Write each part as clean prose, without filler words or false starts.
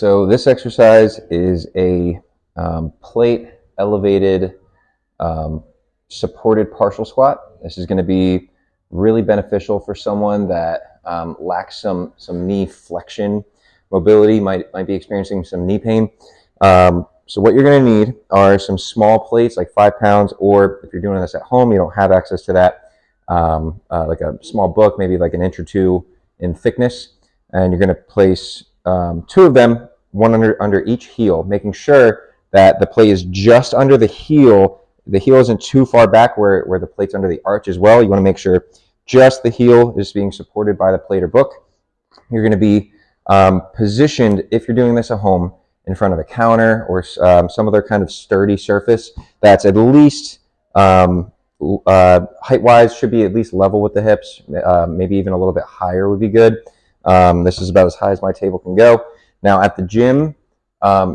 so this exercise is a plate elevated supported partial squat. This is going to be really beneficial for someone that lacks some knee flexion mobility, might be experiencing some knee pain. So what you're going to need are some small plates, like 5 pounds, or if you're doing this at home, you don't have access to that, like a small book, maybe like an inch or two in thickness, and you're going to place 2 of them, one under each heel, making sure that the plate is just under the heel. The heel isn't too far back where the plate's under the arch as well. You want to make sure just the heel is being supported by the plate or book. You're going to be positioned, if you're doing this at home, in front of a counter or some other kind of sturdy surface that's at least height-wise should be at least level with the hips. Maybe even a little bit higher would be good. This is about as high as my table can go. Now at the gym,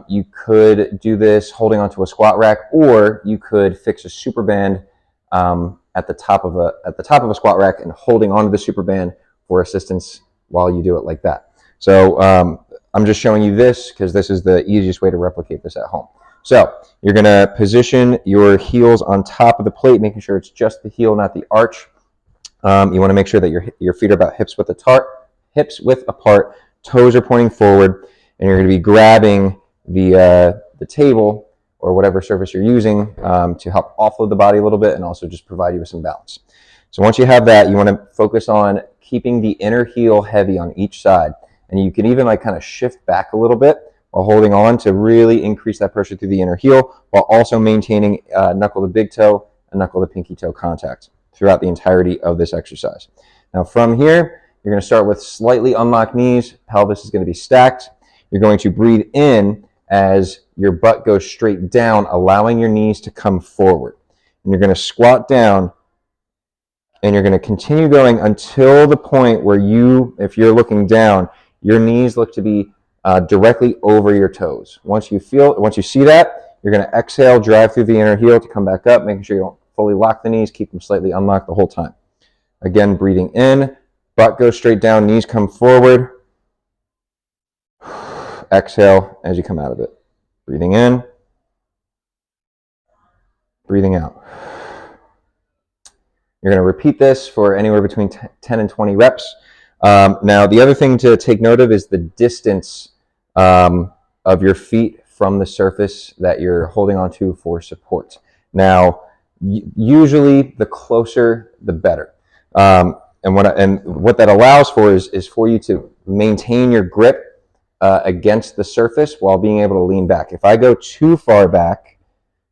you could do this holding onto a squat rack, or you could fix a super band at the top of a squat rack and holding onto the super band for assistance while you do it like that. So I'm just showing you this because this is the easiest way to replicate this at home. So you're going to position your heels on top of the plate, making sure it's just the heel, not the arch. You want to make sure that your feet are about hips width apart, toes are pointing forward, and you're going to be grabbing the table or whatever surface you're using to help offload the body a little bit and also just provide you with some balance. So once you have that, you want to focus on keeping the inner heel heavy on each side. And you can even like kind of shift back a little bit while holding on to really increase that pressure through the inner heel, while also maintaining knuckle to big toe and knuckle to pinky toe contact throughout the entirety of this exercise. Now from here, you're going to start with slightly unlocked knees. Pelvis is going to be stacked. You're going to breathe in as your butt goes straight down, allowing your knees to come forward. And you're going to squat down, and you're going to continue going until the point where if you're looking down, your knees look to be directly over your toes. Once you see that, you're going to exhale, drive through the inner heel to come back up, making sure you don't fully lock the knees, keep them slightly unlocked the whole time. Again, breathing in, butt goes straight down, knees come forward. Exhale as you come out of it. Breathing in, breathing out. You're going to repeat this for anywhere between 10 and 20 reps. Now, the other thing to take note of is the distance of your feet from the surface that you're holding onto for support. Now, usually the closer, the better. And what that allows for is for you to maintain your grip against the surface while being able to lean back. If I go too far back,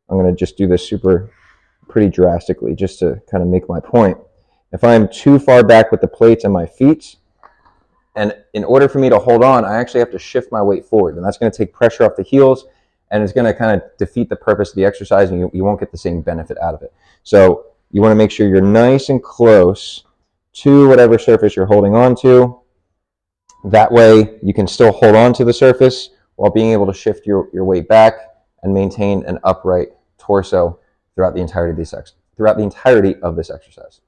I'm going to just do this pretty drastically just to kind of make my point. If I'm too far back with the plates and my feet, and in order for me to hold on, I actually have to shift my weight forward, and that's going to take pressure off the heels, and it's going to kind of defeat the purpose of the exercise, and you won't get the same benefit out of it. So you want to make sure you're nice and close to whatever surface you're holding on to. That way you can still hold on to the surface while being able to shift your weight back and maintain an upright torso throughout the entirety of this exercise.